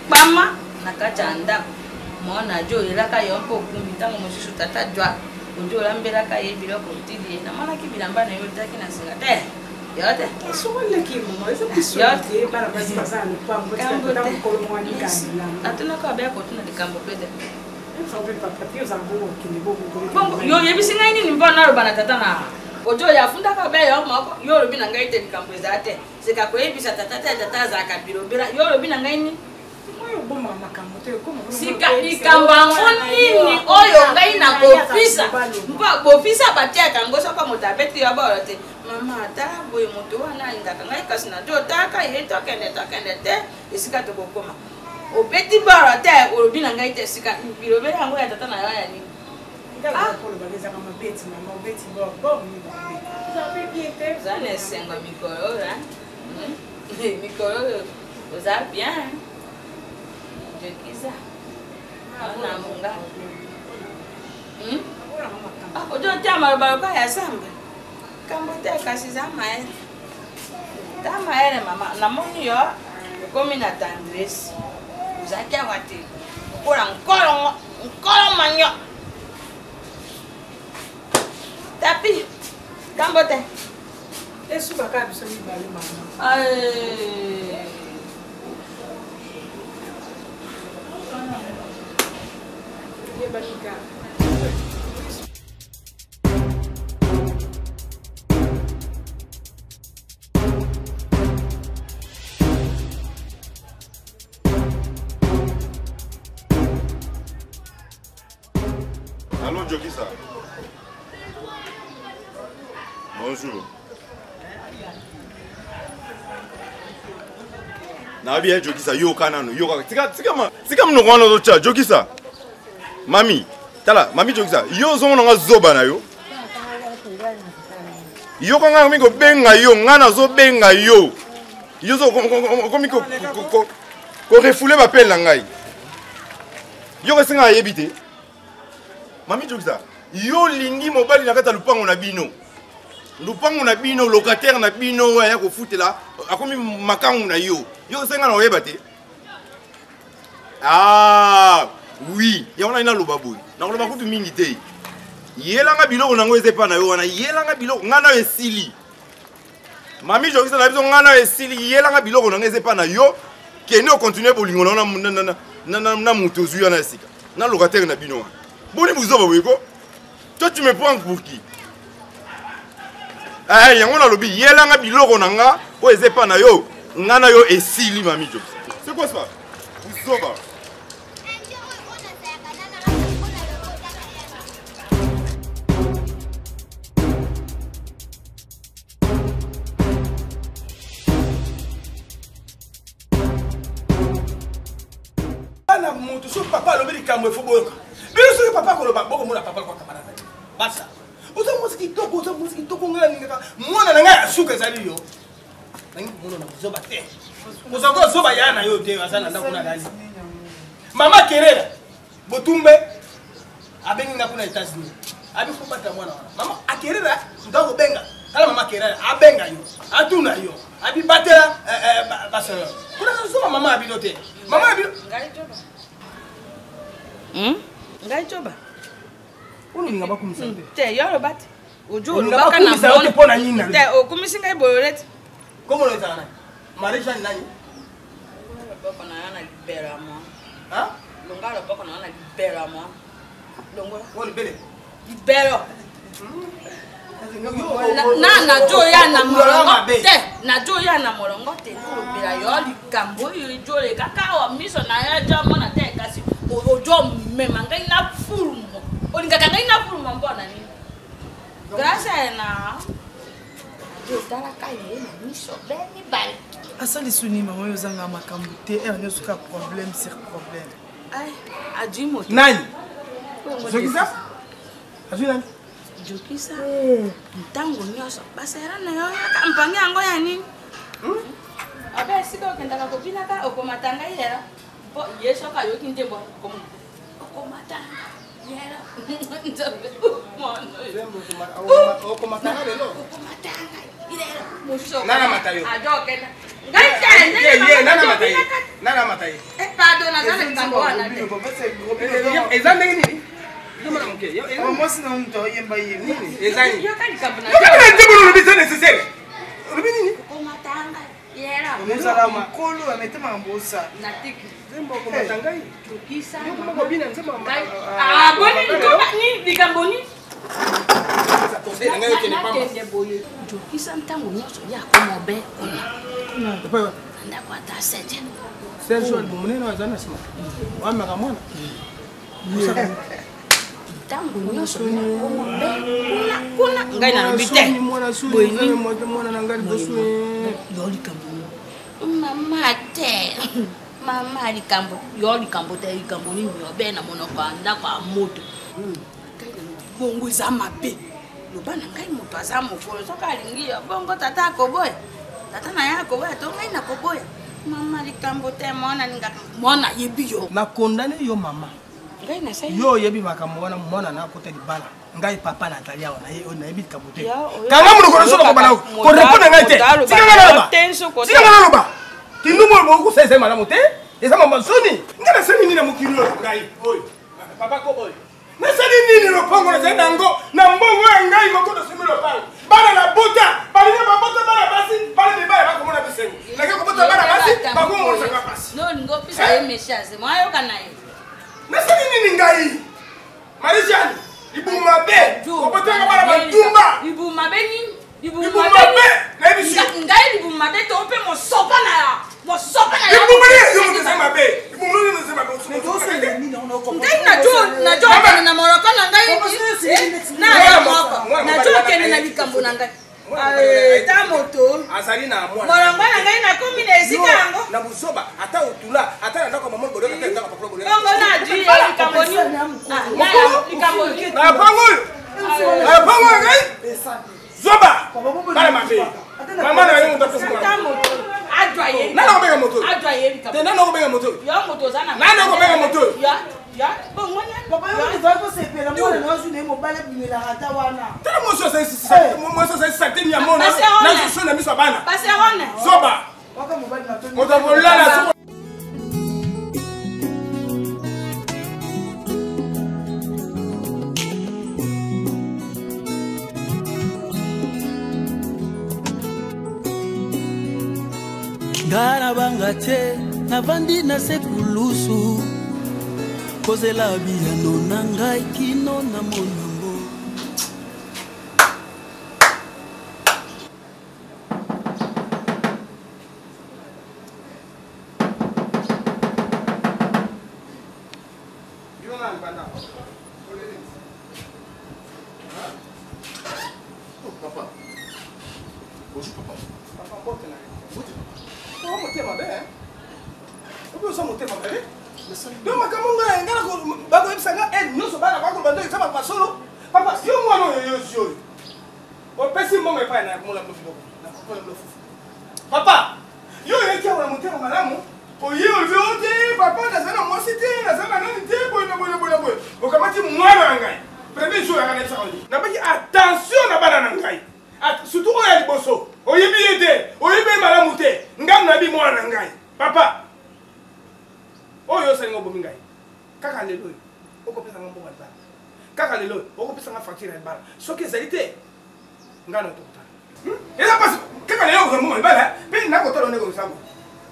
kpama na kati ya ndako mwana jo oyelaka yo mpe okumbi ntango mosusu tata jwa ojo olambelaka ye biloko otili ye namonaki bilamba na yo otaki na singa te yo te atunaka abeya kotuna likambo mpe te yo oyebisi ngai nini mpo naloba na tata na ojo oyo afundaka obeya yo moko yo olobi na ngai te likambo eza te seka koyebisa tata te tata azalaka bilobela yo olobi na ngai nini sika likambo yango nini oyo ngai na bofisa mpo bofisa batiaka yango soko moto abeti yo bolo te mama tala boye moto wana alingaka ngai kasi na jo otaka ye tokende te esika tokokoma obeti bolo te olobi na ngai te sika bilobeli yango ya tata na yo ya nini oza na esengo mikolo oyo mikolo oyo oza bien Jokiza. Ona munga. Ojo tama baloba ya samba. Kambo te kasi za maere. Ta maere mama na moni yo komi na tendresse. Uzakia wati. Kora nkolo manyo. Tapi kambo te. Esu baka biso ni bali mama. Allô, Jokisa. Bonjour. Nabi Jokisa, yo kanano, yo tika mnokwana zocha, Jokisa. Mami, tala, mami Jokisa, yo zomo nga zoba na yo. Yo kanga miko benga yo, ngana zo benga yo. Yo zo komi ko refoule ba pelle ngai. Yo ko singa yebite. Mami Jokisa, yo lingi mobali na kata lupango na bino. Lupango na bino, locataire na bino ya ko futela, akomi makangu na yo. Yo singa na oyebate. Ah, oui, ya wana ina lobaboy. Na loba kutu mingi te. Yelanga biloko nango ezepa na yo wana, yelanga biloko ngana esili. Mami Jokisa na biso ngana esili, yelanga biloko nango ezepa na yo, kende o continuer bolingo na mutozu ya na sika. Na locataire na bino wana. Boni buzoba weko. Toi tu me prends pour qui? Ah, yango na lobi yelanga biloko nanga o ezepa na yo, ngana yo esili mami Jokisa. C'est quoi ça? Buzoba. Na mutu so papa lo bili kamwe fo boyoka. Bili so papa ko lo ba boko mona papa ko kamara. Basa. Uzo musiki toko ngala ninga. Mwana na ngaya suka zali yo. Nangi mwana na zoba te. Uzo ko zoba yana yo te asana nda kuna gani. Mama Kerera Botumbe abengi na kuna Etats-Unis. Abi ko pata mwana wana. Mama Akerera ndako benga. Kala mama Kerera abenga yo. Atuna yo. Abi batera basa. Kuna zoba mama abi note. Mama abi ngai choba uni ngaba kumsante te yo robati ojo lobaka na mona pona nyina te okumisi ngai boyolet komo lo tana marisha nani boko na yana libera mo ha longalo boko na yana libera mo longo woni bele libero na jo ya na molongo te na jo ya na molongo te lobela yo likambo yo jole kaka wa miso na ya jamo na te kasi ojo mema ngai na fulmo olingaka ngai na fulmo mbona nini grâce na jo tala kai na miso beni bali asali suni mama yo zanga makambo te erne suka problème sur problème ai ajimo nani Jokisa nani Jokisa ntango nyonso basera na yo ya kampani yango ya nini abe sika okendaka kobinaka okomatanga yera po yesoka yoki ntembo okomatanga yera okomatanga lelo okomatanga yera muso nana matayo ajokenda ngai nana matayo pardon nazale kambo wana eza ndenge nini mwasi na mtu oyemba yemba ezani yokali kambo na ndenge lobi c'est nécessaire lobi nini okomatanga yera omezala mokolo ametema mbosa natiki zembo okomatanga yi tukisa yoko mokobina nzembo boni likambo ni nakende boye jokisa ntango nyonso yakomobe kuna ndako ata sete serge munene wazana sima wamaka mwana ntango nyonso yakomobe kuna ngai nalobi te mwana na ngai liboso yo likambo mama te mama likambo te likambo nini yobe na monoko ya ndako ya moto bongo eza mabe loba na ngai moto aza mokolo soki alingi yo bongo tata akoboya tata na ye akoboya to ngai nakoboya mama likambo te mwana yebi yo nakondane yo mama ngai nasai yo oyebi makambo wana mwana na akota libala ngai papa natali awa nayebi likambo te kanga monokolo so nakobana korepone ngai te tikanga naloba kindumo bokusa eza malamu te eza mama soni ngai nasali nini na mokili oyo ngai oyo papa ko oyo nasali nini lopango nazali nango na mbongo ya ngai moko tosimi lopango bana na buta balinga babota bana basi bana mibale bakomona bisengo nake kobota bana basi bakomonisaka pasi nolingo opesa ye message mwayoka na ye nasali nini ngai marijani libumu mabe obotaka bana batumba libumu mabe nini libumu mabe nayebi ngai libumu mabe to mpe mosopa na ya ngai najokende na moroko na ngai naya moko najokende na likambo na ngai ta moto molongo na ngai nakomi na esika yango na buzoba ata otula ata na ndako mama bodoka te ndako pakolo bodoka bongo na dui likambo ni likambo ni na pango ngai zoba bale mabe mama na yo mutapesa ta moto adwaye nana ko benga moto adwaye likambo te nana ko benga moto yo moto zana nana ko benga moto ya bongo nya papa yo nzoi ko sepela mwana na wasu ne mobale bimela hata wana tala moso sa sateni ya mona na so na miso bana pase wana zoba waka mobale na toni moto volala ngana banga te navandi na sekulusu kozela biyano na ngai kino na monango Papa. Bonjour papa. Papa porte na. Oh motema be. Obi so motema be. Do makamunga ngala ko bako ebisanga nyonso bana bako bando isaba pasolo. Papa yo mwana yo yo. O pesi mama pa na mola mfiko. Na ko na mfufu. Papa, yo yeke wa motema malamu. O yo vyote papa na sana mwasite na sana nani te boy. O kamati mwana ngai. Premier jour ya kana tsali. Na baki attention na bana na ngai. Surtout oya liboso. Oyebi yete, oyebi malamu te. Ngam na bi mwana ngai. Papa. Oyo salingo bomi ngai. Kaka lelo. Oko pesa ngombo ba. Kaka lelo, oko pesa nga facture ba. Soki ezalite. Ngana to kutana. Eza pas kaka lelo ko ngombo ba. Pe na ko tolo nego sango.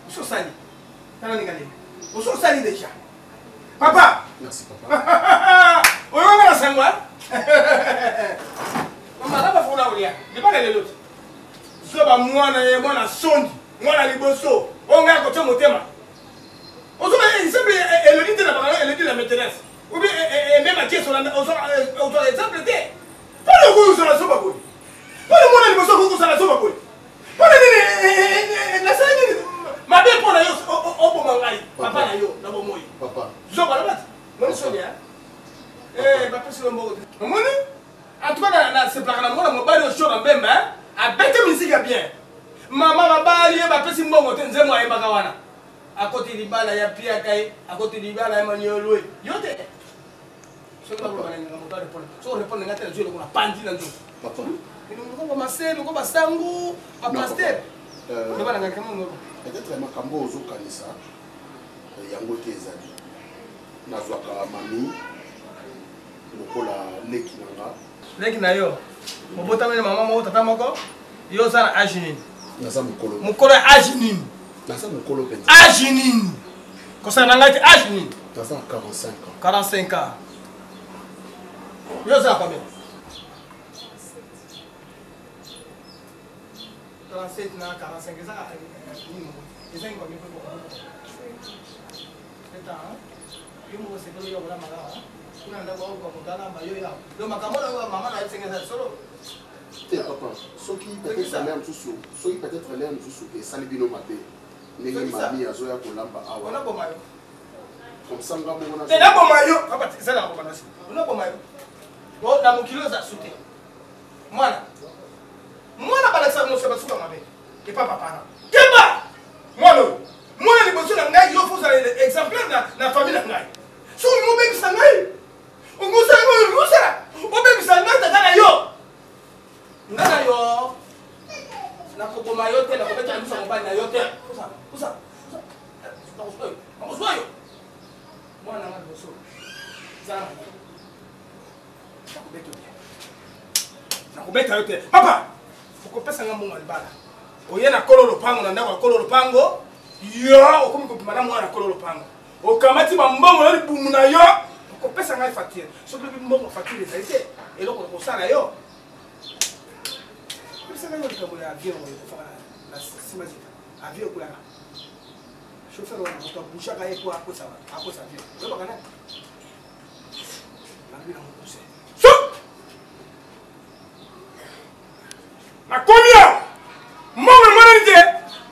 Uso sali. Tala ningale. Uso sali déjà. Papa. Merci papa. Oyo ngana sangwa. Mama laba fona olia. Dipale lelo. Zoba mwana ye mwana sondi. Mwana liboso. Onga ko temo tema. Il semble Elodie de la parole, Elodie la maîtresse. Ou bien même à Dieu sur exemple de. Pas le goût sur la soupe à bout. Pas le monde qui me sur la soupe à bout. Pas le la salle. Ma belle pour la yo au Bomangai. Papa la yo, na bomoy. Papa. Zoba la bat. Non sonia. Papa c'est le mot. Mon en tout cas c'est pour la mona mo bali au show en bemba. A bête musique bien. mama babali bapesi mbongo te nzembo ayebaka wana akoti libala ya pia kai akoti libala ya manyolwe yote soki bakolobana moto arepone soki orepone nga te na zwi eloko na pandi na nzoto papa loko bamasele loko basango bapaster lobana nga kama ngoko peut-être makambo ozokanisa yango te ezali nazwaka mami lokola leki na nga leki na yo mobotameli mama moko tata moko yo oza na age nini naza mokolo mokolo ya age nini naza mokolo mpenza age nini kosala na ngai te age nini naza na 45 ans 45 ans yo oza na combien 37 na 45 eza nini eza ngi combien c'est ça yo moko sekolo yo kola malawa kuna ndako kwa kotala mayo yao yo makambo na mama na yetsengeza solo te papa soki peut-être lea mosusu soki peut-être lea mosusu esali bino mabe ndenge mami azoya kolamba awa onaboma yo komsanga mongo naboma yo ezala nakoma nasi onaboma yo na mokili oza sute mwana balakisa bino basuka mabe epa papana keba mwana oyo mwana liboso na ngai yo fozala exemplaire na famille na ngai soki mobebisa ngai ongusala obebisa ngai tata na yo nga na yo nakoboma yo te nakobetaka bisa mobali na yo te nakozwa yo mwana nanga liboso zala nakobeta yo te papa okopesa nga mbongo ya libala oye na kolo lopango na ndako ya kolo lopango yo okomi kopima na mwana na kolo lopango okamati bambongo na libumu na yo okopesa ngai facture soki lobi mbongo facture ezali te eloko nakosala yo opesa ngai likambo ya avion ekofaka na nsima zita avion ekulaka chauffeur wana moto abushaka ye po akosa avion oyebaka nani nabi na mokuse nakomi awa mbongo emonani te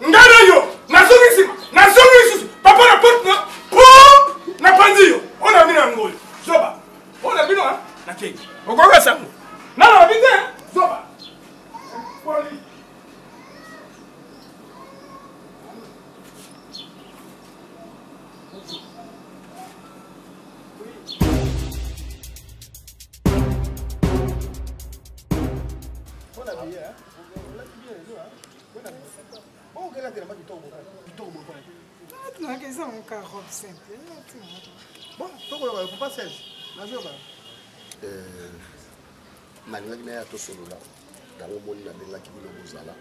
ngai na yo nazongi nsima nazongi lisusu papa na porte na po napandi yo ona bino ya ngoli zoba ona bino na keki okoka sango nana babi te zoba poli Eza mon cas robe simple. Bon, pourquoi il faut pas 16. nalingaki na ye atosolola yango moni nabengaki bino bozala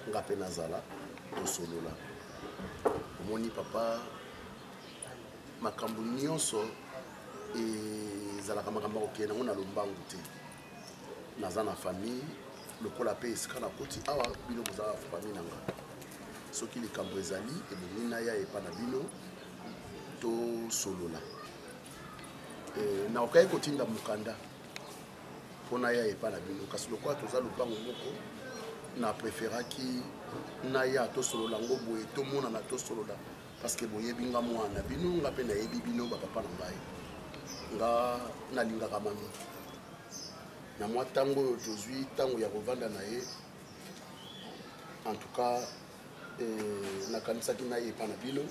nga mpe nazala tosolola omoni papa makambo nyonso ezalaka makambo akokende nango na lombangu te naza na famille lokola mpe esika nakoti awa bino bozala famille na nga soki likambo ezali ebongi na ya epa na bino tosolola nakokai kotinda mokanda mpona ya epa na bino kasi lokola toza lopango moko na préféraki na ya tosolola yango boye tomonana tosolola parce que boyebi nga mwana bino nga mpe nayebi bino bapapa na ngai nga nalingaka mami na mwa ntango oyo tozwi ntango ya kovanda na ye en tout cas nakanisaki na ye epa na bino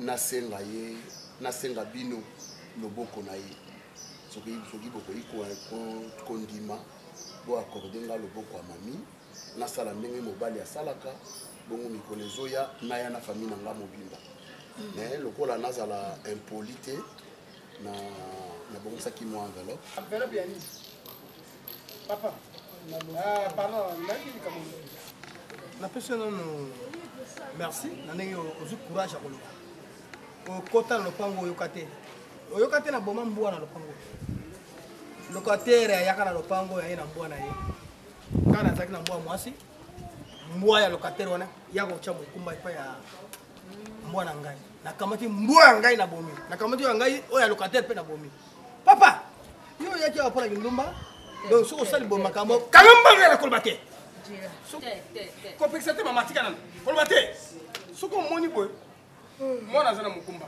nasenga bino loboko na ye soki bokoki kondima bo akorde nga loboko ya mami nasala ndenge mobali asalaka bongo mikolo ezoya naya na famille na nga mobimba mais lokola nazala impoli te nabongisaki mwa enveloppe ya nini papa pardon napesi nano merci na ndenge ozwi courage ya koloba okota na lopango oyoka te na boma mbwa na lopango lokatere ayaka na lopango yaye na mbwa na ye kaka nazalaki na mbwa mwasi mbwa ya lokatere wana yaka kotya mokumba epai ya mbwa na ngai nakamati mbwa ya ngai na bomi nakamati ya ngai oyo ya lokatere mpe na bomi papa yo oyaki awa mpona kindumba donc soki osali bo makambo kanga mbanga na koloba te kopekisa te mama tika nano koloba te soki omoni boye mwana aza na mokumba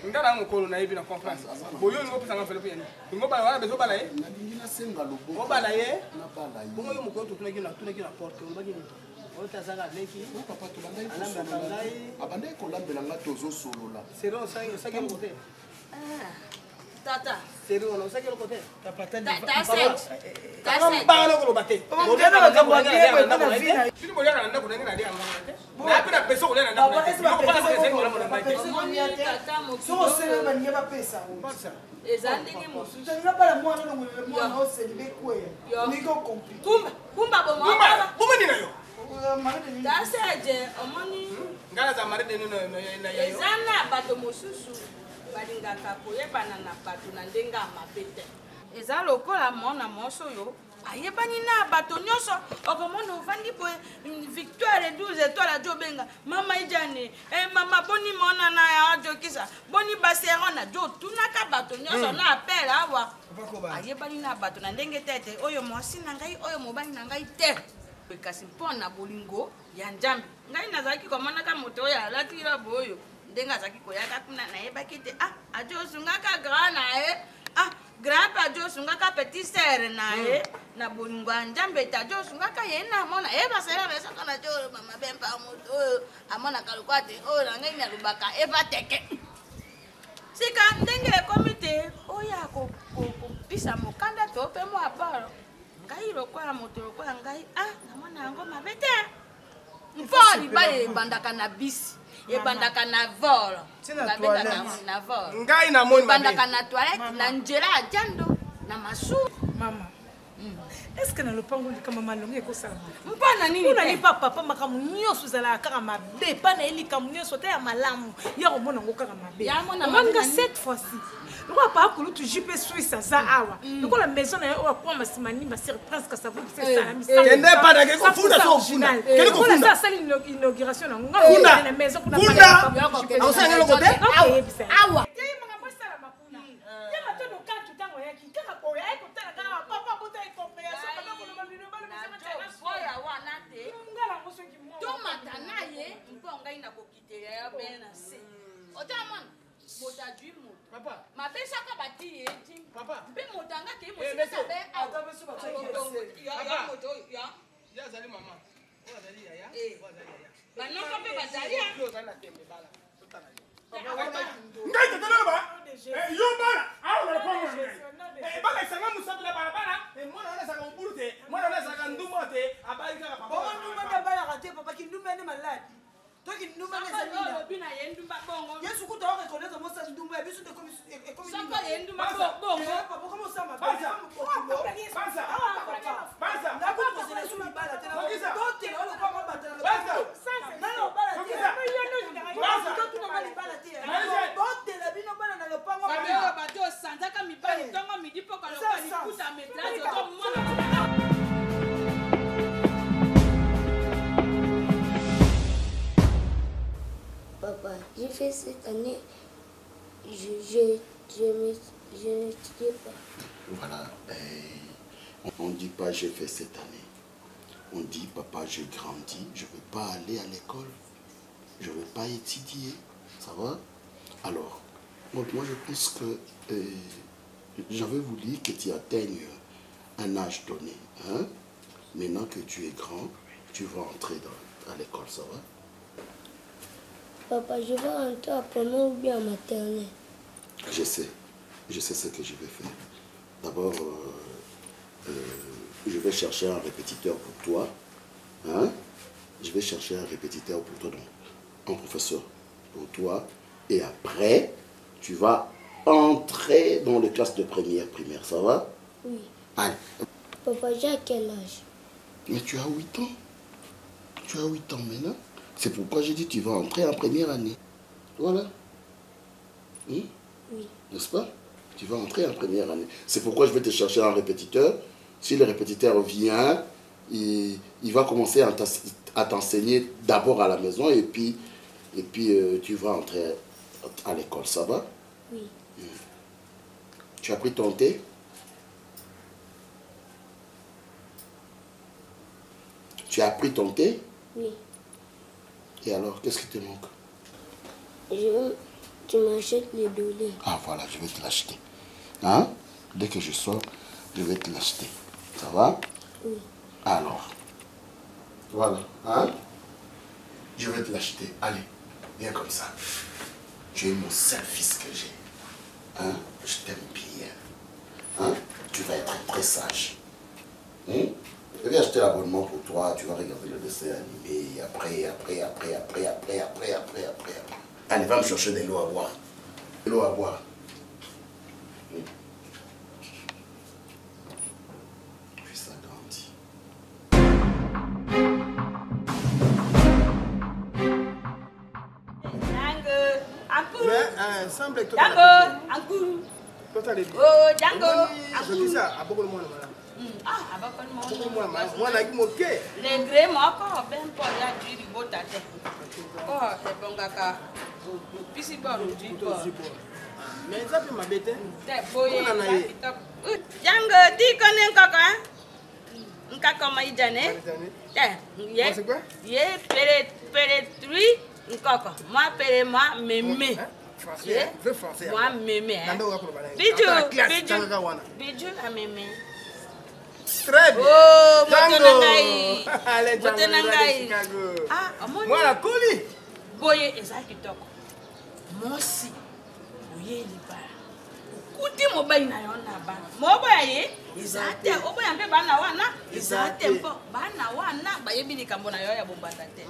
ndala ngokolo na yebi na conference boyo ngo pesa nga fele pe yani ngo bala wana bezo bala ye na lingina senga lobo ngo bala ye na bala ye bongo yo moko to tunaki na porte ngo bagini o tazanga leki papa to bandai abandai ko lambela nga tozo solola sero sa ke ngote Tata. Sero no sa ke ngote Tata. Bana ko bate ngo dena na ngwa ngwa na na vina fili boya na ndako na ngina dia ngwa na pena peso ko na ndako ko bana ko sengo na mona bate so sele banye ba pesa ezandenge mosusu tanga bala mwana no mwana o sele be kwe niko compliqué kumba bomo buma ni na yo daseje omoni ngala za mari de na ya yo ezana bato mosusu balingaka koyebana na bato na ndenge ya mabe te eza lokola mwana moso oyo ayebani na bato nyonso okomona ovandi boye victoire 12 étoile ajo obenga mama ijane mama boni mona na ya ajokisa boni basero na jo tunaka bato nyonso na apele awa ayebani na bato na ndenge tete oyo mwasi na ngai oyo mobali na ngai te kasi mpo na bolingo ya nzambe ngai nazalaki komonaka moto oyo alatira boyo ndenge azalaki koyaka kuna nayebaki te ajo osungaka grand na ye grand pe ajo osungaka petit sere na ye na bolingo ya nzambe te ajo osungaka ye namona ye basera besaka na jo mama bempa moto oyo amonaka lokwa te oyo na ngai nalobaka eba teke sika ndenge ekomi te oyo akopisa mokanda to mpe mo aparo ngai lokola moto lokola ngai namona yango mabe te mpo libala ebandaka na bisi ebandaka na vol na vol ngai na moni ebandaka na toilette na nzela ya jando na masu mama est-ce que na lopango likama malongi ekosala mpona nini mpona ni papa makambo nyonso ezalaka kaka mabe mpa na ye likambo nyonso te ya malamu ya komona yango kaka mabe omanga cette fois-ci lokola paa kolutu jupe suisse aza awa lokola maison na ye oyo akoma masimani basere prince kasavokende padake kofunda so ofunda kende kofunda lokola asali inauguration na ngonga na maison kuna ausanga loko te awa makambo esalama kuna ye matondo kaki ntango yaki kaka boye ayekotala kaka papa bota ekomprehension tomata na ye mpo ngai nakokitela ya be na se otamona moto adwi moto mapesaka bati ye ti mpe moto angaki mosika be yazali mama ozali yaya banoko mpe bazali ngai totalaka ba yo bana awa na lopango na ngai bana esanga mosato na balabala mwana wana esaka mobulu te mwana wana esaka ndumba te abali kaka papa ndumba nde abalaka te papa kindumba nde maladi toki ndumba nde ezalina ye ndumba bongo yesu kuta orekonnaître mosali ndumba ya biso nde soko ye ndumba bongo papa komosama banza su libala te totela olokoma batala botela bino bana na lopango bato osanzaka mibali ntongo midi mpoka lokola likuta metrage okomona Papa, j'ai fait cette année, je n'étudiais pas. Voilà, on ne dit pas j'ai fait cette année. On dit papa j'ai grandi, je ne peux pas aller à l'école, je ne veux pas étudier, ça va? Alors, donc moi je pense que j'avais voulu que tu atteignes un âge donné. Hein? Maintenant que tu es grand, tu vas entrer à l'école, ça va? Papa, je vais rentrer à première ou bien en maternelle. Je sais ce que je vais faire. D'abord, je vais chercher un répétiteur pour toi. Hein? Je vais chercher un répétiteur pour toi, donc un professeur pour toi. Et après, tu vas entrer dans les classes de primaire, ça va? Oui. Allez. Papa, j'ai à quel âge? Mais tu as 8 ans. Tu as 8 ans maintenant. C'est pourquoi j'ai dit que tu vas entrer en première année. Voilà. Oui. N'est-ce pas? Tu vas entrer en première année. C'est pourquoi je vais te chercher un répétiteur. Si le répétiteur vient, il va commencer à t'enseigner d'abord à la maison et puis tu vas entrer à l'école. Ça va? Oui. Tu as pris ton thé? Tu as pris ton thé? Oui. Et alors, qu'est-ce qui te manque? Tu m'achètes les dollars. Ah voilà, je vais te l'acheter. Hein? Dès que je sors, je vais te l'acheter. Ça va? Oui. Alors, voilà. Hein? Je vais te l'acheter. Allez, viens comme ça. Tu es mon seul fils que j'ai. Hein? Je t'aime bien. Hein? Tu vas être très sage. Hein? Je vais acheter l'abonnement pour toi. Tu vas regarder le dessin animé. Après. Allez, va me chercher de l'eau à boire. De l'eau à boire. Puis ça grandit. Mais semble que Django, Ankourou. Oh, Django. Je dis ça à beaucoup de monde. Ah, à beaucoup de monde. Moi, je suis moqué. Les grès, moi, quand ben pour y a du ribo tate. Oh, c'est bon kaka. Pisi pas le du pas. Mais ça peut m'embêter. T'es boyé. Django, dis qu'on est kaka. Nkaka maïdane. C'est quoi? Yé, péré trui, nkaka. Moi, péré moi, mémé. Français, français. Moi, mémé. Bidou, à mémé. Très bien. Oh, Django. Allez, Django. Ah, moi, la colis. Boye, ezaki toko. Mosi, boye liba. Kuti mobai na yona ba. Moba ye, ezate, oboya mpe bana wana, ezate mpo bana wana bayebi likambo na yo ya bombanda te.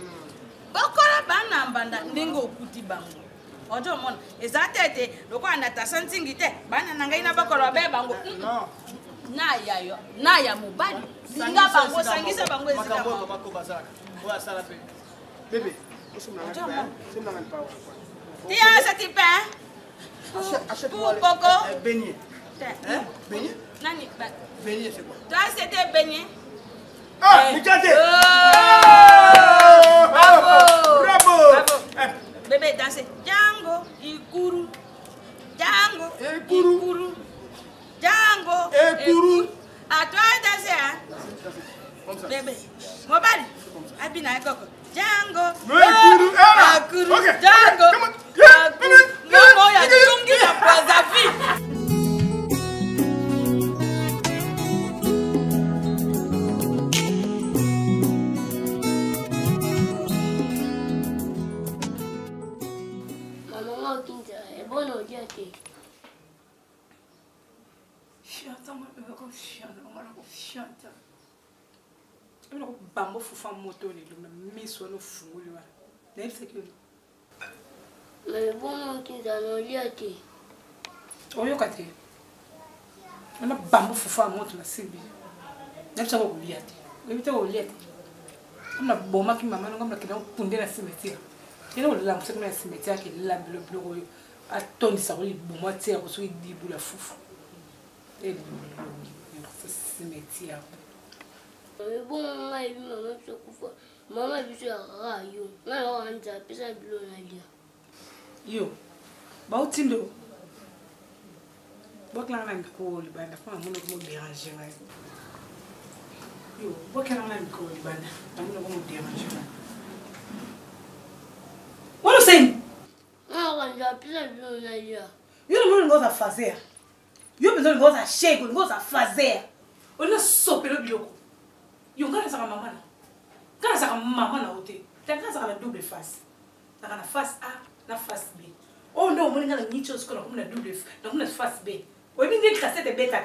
Bokola bana mbanda ndenge okuti bango. Ojo mona, ezate te, loko anata santingi te, bana na ngai na bakolo be bango. Non. Na ya yo, na ya mobali. Linga bango sangisa bango ezika. Makambo bako bazaka. Oya sala pe. Bébé, c'est tiens, ça t'y pain. Achète-moi le beignet. Hein? Beignet? Nani? Beignet, c'est quoi? Toi, c'était beignet. Ah, regardez! Bravo! Bébé, dansez. Django, Ikuru. Django, Ikuru. Django, Ikuru. À toi, danser, hein? Bébé, mon bali. Abina, Koko. Django, Akuru, Django, Akuru. Maman, il y a Tchongi, la Brazzaville. Maman, Kinta, est bonne au diable. Chiante. Bambo fufa moto ni lo miso no funguli wa. Na ilse kyo. Mais bon Kinta no liate. Oyo kate. Ana bambo fufa moto na sibi. Na ilse ko liate. Lebite ko liate. Ana boma ki mama ngam na kina kunde na cimetière. Kena o la museka na cimetière ki la bleu oyo. Atoni sa ko li boma tia ko so di bula fufu. Et cimetière. Mais bon, maman a vu maman se couper. Maman a vu ce rayon. Maman a dit que ça bleu na dia. Yo. Ba utindo. Bokla na ko li bana fa mo no déranger ngai. Yo, bokla na ko li bana. Mo no déranger ngai. What you saying? Maman a dit que ça bleu na dia. Yo não gosta fazer. Yo besoin gosta chego, gosta fazer. Olha só pelo bioko. Yo ngana saka mama na. Kana saka mama na ote. Kana saka na double face. Saka na face A, na face B. Oh non, mo ngana nicho skola comme na double na comme na face B. O bi ndeki cassette beta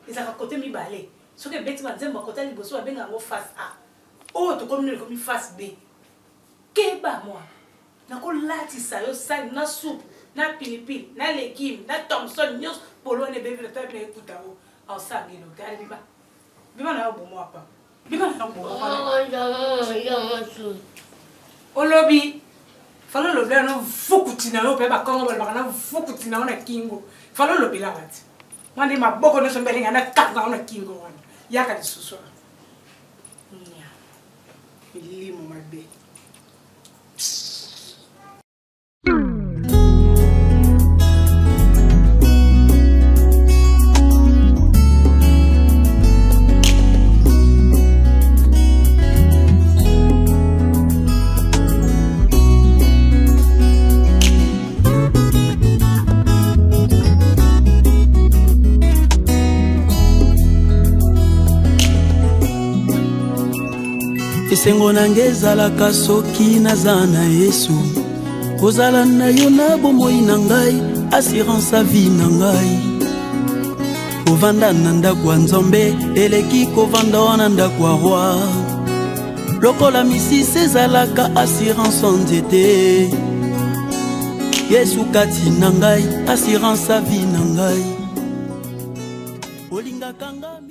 ezaka côté mi balé. Soki beti banzemba côté liboso abenga ngo face A. Oh to comme ne comme face B. Keba moi. Na ko lati sa yo sa na soupe, na pilipili, na légumes, na Thomson nyos polo ne bébé ta bien écouta o. Au sa ngelo tali biba. Biba na bo mo apa. Biba na bo mo apa. Olobi. Falo lo bla no fukutina no pe ba kongo ba na fukutina na kingo. Falo lo bila wati. Mwandi maboko no sombelinga na kanga na kingo wana. Yaka disuso. Nya. Ilimo mabe. esengo nange ezalaka soki naza na Yesu kozala na yo na bomoi na ngai assurance a vie na ngai kovanda na ndako ya Nzambe eleki kovanda wana ndako ya roi lokola misisi ezalaka assurance nzete Yesu kati na ngai assurance a vie na ngai olingaka ngai